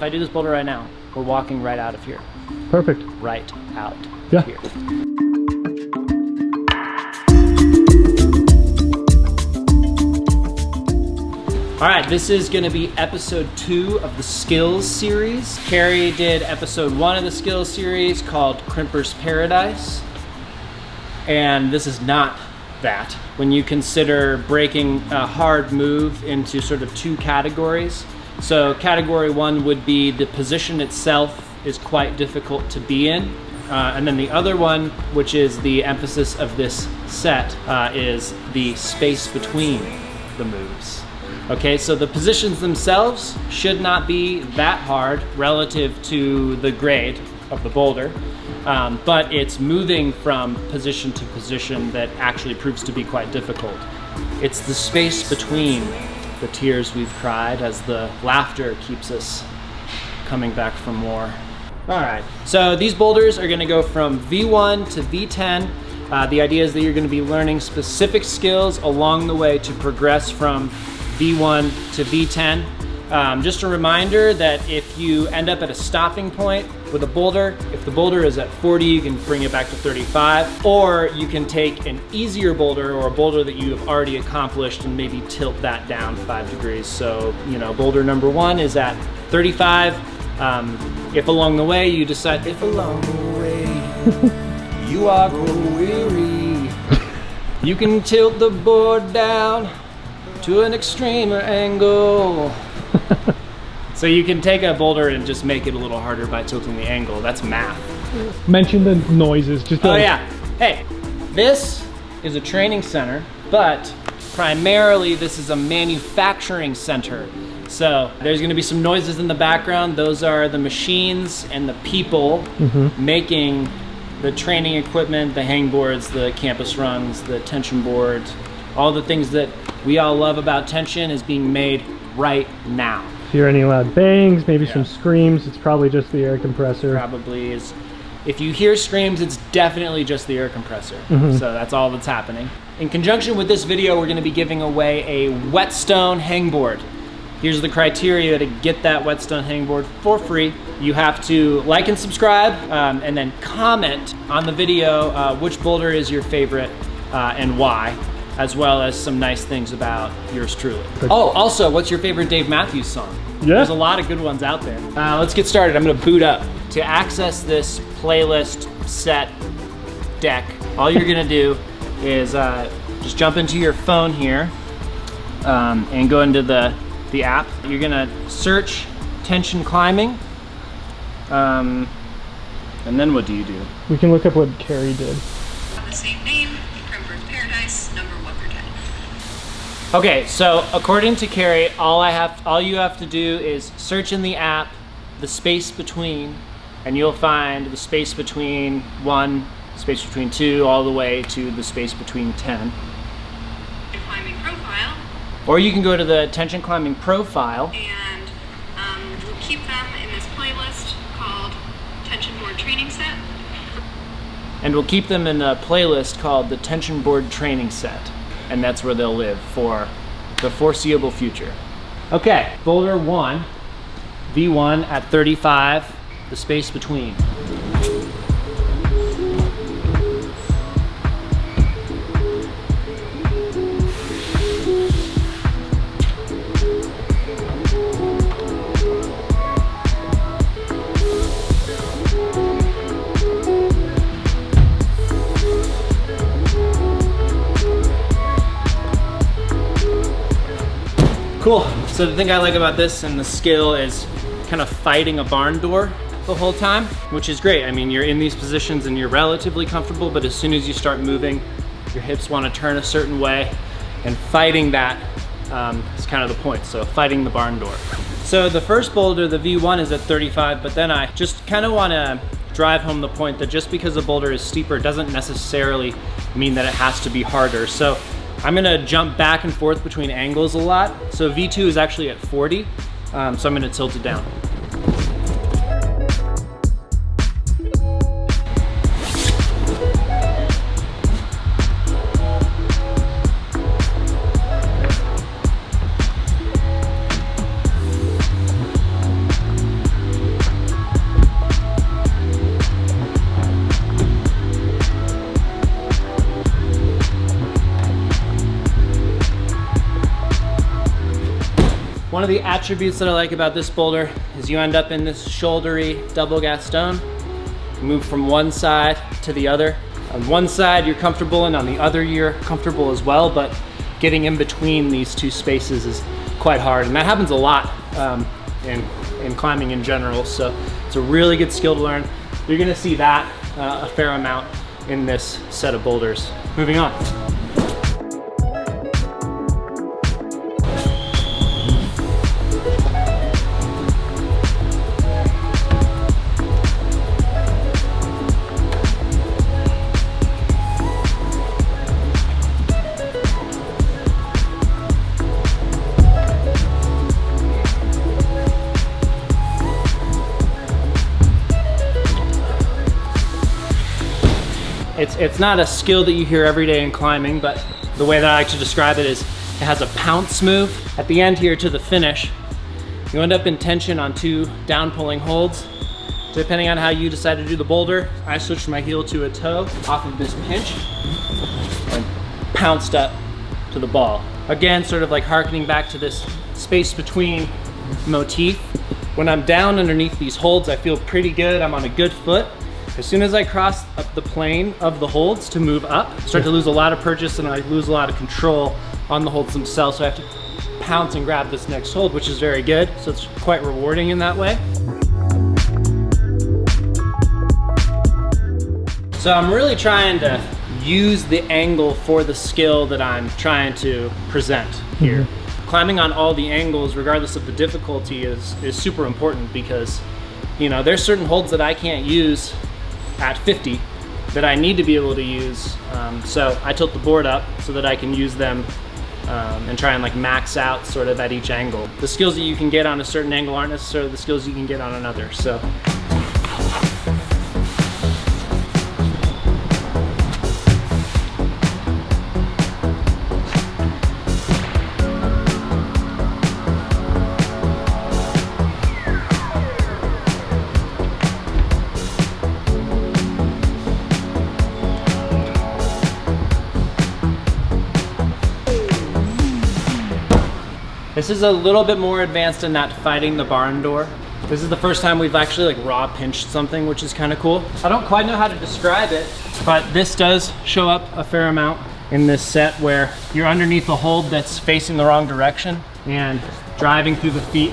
I do this boulder right now, we're walking right out of here. Perfect. Right out Yeah. here. All right, this is gonna be episode 2 of the skills series. Carrie did episode 1 of the skills series called Crimper's Paradise. And this is not that. When you consider breaking a hard move into sort of 2 categories. So category 1 would be the position itself is quite difficult to be in. And then the other one, which is the emphasis of this set, is the space between the moves. Okay, so the positions themselves should not be that hard relative to the grade of the boulder, but it's moving from position to position that actually proves to be quite difficult. It's the space between the tears we've cried as the laughter keeps us coming back for more. All right, so these boulders are gonna go from V1 to V10. The idea is that you're gonna be learning specific skills along the way to progress from V1 to V10. Just a reminder that if you end up at a stopping point with a boulder, if the boulder is at 40, you can bring it back to 35, or you can take an easier boulder or a boulder that you have already accomplished and maybe tilt that down 5 degrees. So, you know, boulder number 1 is at 35. If along the way you decide, if along the way you are grow weary, you can tilt the board down to an extremer angle. So you can take a boulder and just make it a little harder by tilting the angle. That's math. Mention the noises. Just oh yeah. Hey, this is a training center, but primarily this is a manufacturing center. So there's gonna be some noises in the background. Those are the machines and the people making the training equipment, the hangboards, the campus rungs, the tension boards, all the things that we all love about tension is being made right now. If you hear any loud bangs, maybe some screams, it's probably just the air compressor. Probably is. If you hear screams, it's definitely just the air compressor. So that's all that's happening. In conjunction with this video, we're gonna be giving away a WHETSTONE hangboard. Here's the criteria to get that WHETSTONE hangboard for free. You have to like and subscribe, and then comment on the video which boulder is your favorite and why, as well as some nice things about yours truly. Oh, also, what's your favorite Dave Matthews song? Yeah. There's a lot of good ones out there. Let's get started. I'm gonna boot up. To access this playlist set deck, all you're gonna do is just jump into your phone here and go into the app. You're gonna search tension climbing, and then what do you do? We can look up what Carrie did. The same name, Crimper's Paradise, number 1 through 10. Okay, so according to Carrie, all you have to do is search in the app the space between, and you'll find the space between 1, space between 2, all the way to the space between 10. Climbing profile. Or you can go to the tension climbing profile. And we'll keep them in this playlist called Tension Board Training Set. And we'll keep them in a playlist called the Tension Board Training Set. And that's where they'll live for the foreseeable future. Okay, boulder 1, V1 at 35, the space between. Cool. So the thing I like about this and the skill is kind of fighting a barn door the whole time, which is great. I mean, you're in these positions and you're relatively comfortable, but as soon as you start moving, your hips want to turn a certain way, and fighting that is kind of the point. So fighting the barn door. So the first boulder, the V1, is at 35, but then I just kind of want to drive home the point that just because a boulder is steeper doesn't necessarily mean that it has to be harder. So I'm gonna jump back and forth between angles a lot. So V2 is actually at 40, so I'm gonna tilt it down. One of the attributes that I like about this boulder is you end up in this shouldery double Gaston. You move from one side to the other. On one side you're comfortable and on the other you're comfortable as well, but getting in between these two spaces is quite hard. And that happens a lot in climbing in general. So it's a really good skill to learn. You're gonna see that a fair amount in this set of boulders. Moving on. It's not a skill that you hear every day in climbing, but the way that I like to describe it is it has a pounce move. At the end here to the finish, you end up in tension on 2 down pulling holds. Depending on how you decide to do the boulder, I switched my heel to a toe off of this pinch and pounced up to the ball. Again, sort of like harkening back to this space between motif. When I'm down underneath these holds, I feel pretty good. I'm on a good foot. As soon as I cross up the plane of the holds to move up, I start to lose a lot of purchase and I lose a lot of control on the holds themselves. So I have to pounce and grab this next hold, which is very good. So it's quite rewarding in that way. So I'm really trying to use the angle for the skill that I'm trying to present here. Climbing on all the angles, regardless of the difficulty, is super important because, you know, there's certain holds that I can't use at 50 that I need to be able to use. So I tilt the board up so that I can use them and try and like max out sort of at each angle. The skills that you can get on a certain angle aren't necessarily the skills you can get on another. So. This is a little bit more advanced in that fighting the barn door. This is the first time we've actually like raw pinched something, which is kind of cool. I don't quite know how to describe it, but this does show up a fair amount in this set where you're underneath a hold that's facing the wrong direction and driving through the feet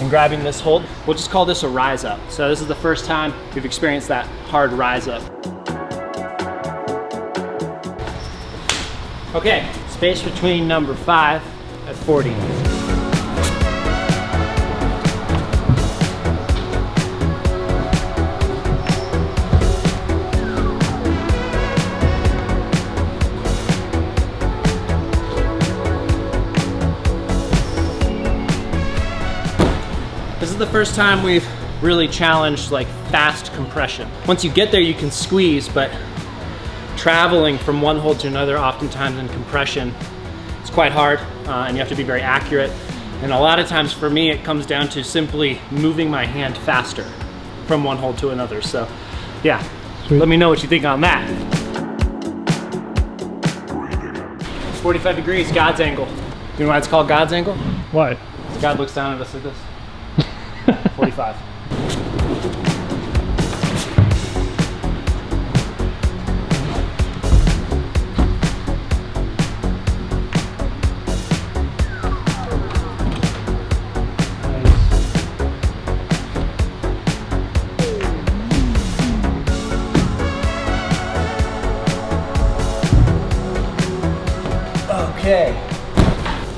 and grabbing this hold. We'll just call this a rise up. So this is the first time we've experienced that hard rise up. Okay, space between number 5 at 40. This is the first time we've really challenged like fast compression. Once you get there, you can squeeze, but traveling from one hold to another, oftentimes in compression, it's quite hard, and you have to be very accurate. And a lot of times for me, it comes down to simply moving my hand faster from one hold to another. So yeah, sweet. Let me know what you think on that. 45 degrees, God's angle. You know why it's called God's angle? Why? God looks down at us like this. 45. Okay.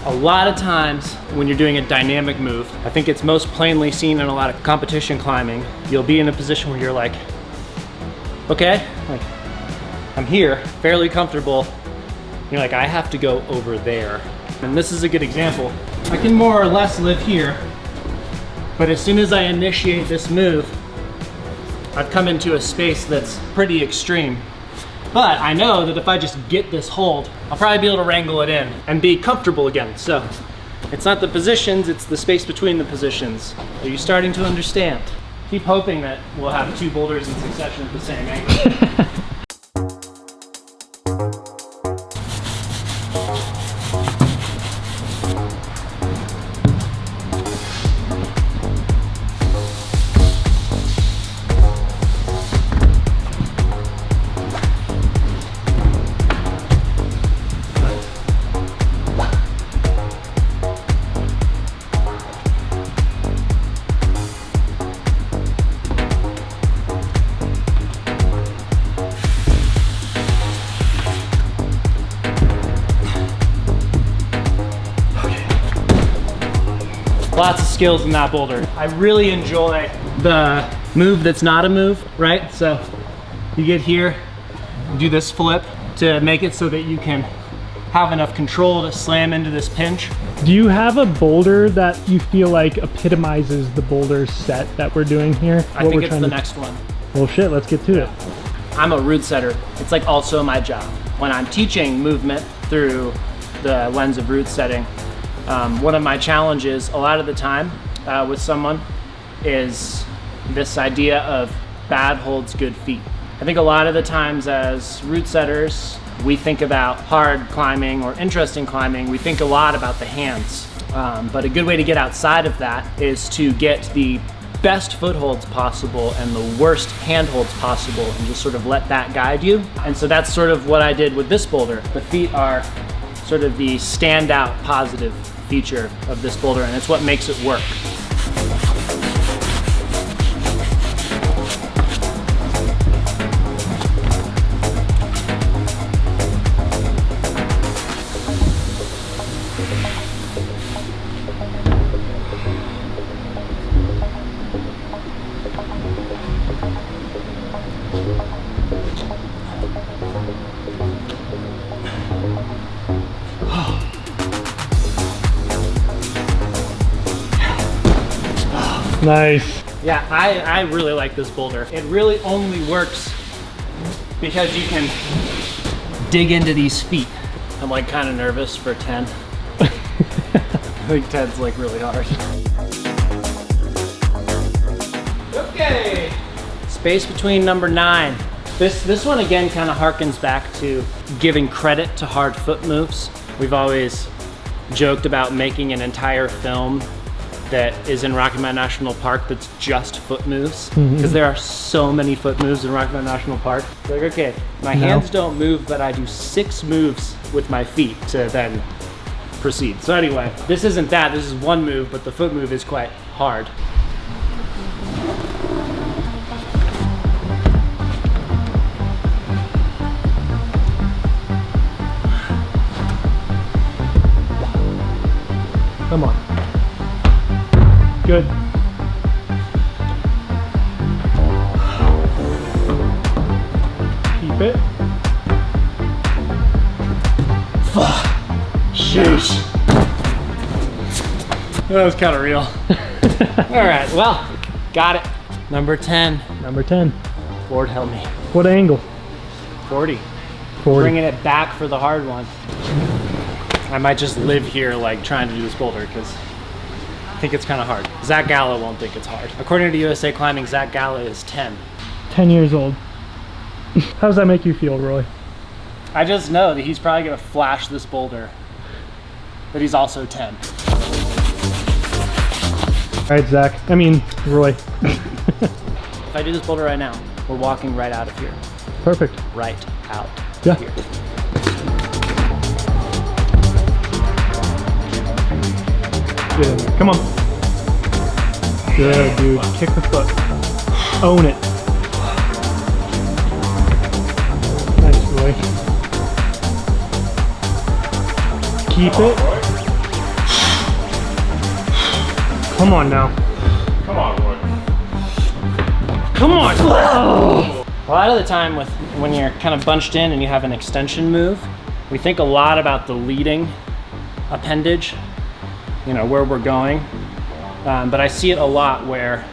A lot of times when you're doing a dynamic move, I think it's most plainly seen in a lot of competition climbing, you'll be in a position where you're like, okay, like I'm here, fairly comfortable. You're like, I have to go over there. And this is a good example. I can more or less live here, but as soon as I initiate this move, I've come into a space that's pretty extreme. But I know that if I just get this hold, I'll probably be able to wrangle it in and be comfortable again. So it's not the positions, it's the space between the positions. Are you starting to understand? Keep hoping that we'll have 2 boulders in succession at the same angle. skills in that boulder. I really enjoy the move that's not a move, right? So you get here, you do this flip to make it so that you can have enough control to slam into this pinch. Do you have a boulder that you feel like epitomizes the boulder set that we're doing here? I think it's the next one. Well, shit, let's get to it. I'm a root setter. It's like also my job. When I'm teaching movement through the lens of root setting, one of my challenges a lot of the time with someone is this idea of bad holds good feet. I think a lot of the times as root setters, we think about hard climbing or interesting climbing, we think a lot about the hands. But a good way to get outside of that is to get the best footholds possible and the worst handholds possible and just sort of let that guide you. And so that's sort of what I did with this boulder. The feet are sort of the standout positive feature of this boulder, and it's what makes it work. Nice. Yeah, I really like this boulder. It really only works because you can dig into these feet. I'm like kind of nervous for 10. I think 10's like really hard. Okay. Space between number 9. This one again kind of harkens back to giving credit to hard foot moves. We've always joked about making an entire film that is in Rocky Mountain National Park that's just foot moves, because there are so many foot moves in Rocky Mountain National Park. Like, okay, my hands don't move, but I do 6 moves with my feet to then proceed. So anyway, this isn't that, this is one move, but the foot move is quite hard. Come on. Good. Keep it. Fuck. Sheesh. That was kind of real. All right, well, got it. Number 10. Number 10. Lord help me. What angle? 40. 40. Bringing it back for the hard one. I might just live here like trying to do this boulder because I think it's kind of hard. Zach Gallo won't think it's hard. According to USA Climbing, Zach Gallo is 10. 10 years old. How does that make you feel, Roy? I just know that he's probably gonna flash this boulder, but he's also 10. All right, Zach. I mean, Roy. If I do this boulder right now, we're walking right out of here. Perfect. Right out Yeah. here. Get in there. Come on. Good, dude. Kick the foot. Own it. Nice, Roy. Keep it. Come on now. Come on, Roy. Come on. Oh. A lot of the time when you're kind of bunched in and you have an extension move, we think a lot about the leading appendage, you know, where we're going. But I see it a lot where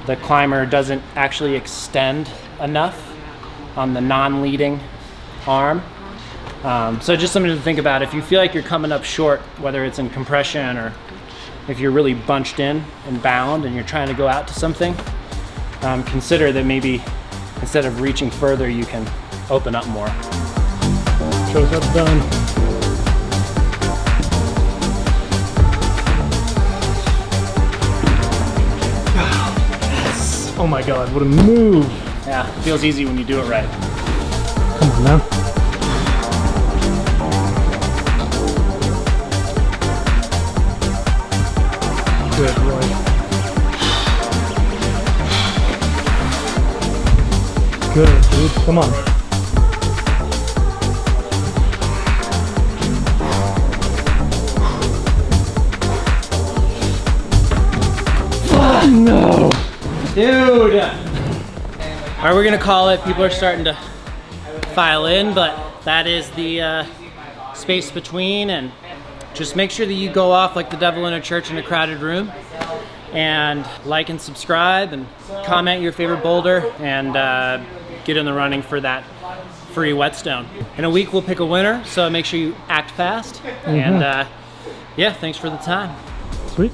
the climber doesn't actually extend enough on the non-leading arm. So just something to think about. If you feel like you're coming up short, whether it's in compression or if you're really bunched in and bound and you're trying to go out to something, consider that maybe instead of reaching further, you can open up more. Shows up done. Oh my God, what a move. Yeah, it feels easy when you do it right. Come on now. Good, Roy. Good, dude. Come on. Whoa. Dude! All right, we're gonna call it. People are starting to file in, but that is the space between, and just make sure that you go off like the devil in a church in a crowded room, and like and subscribe, and comment your favorite boulder, and get in the running for that free whetstone. In a week, we'll pick a winner, so make sure you act fast, and yeah, thanks for the time. Sweet.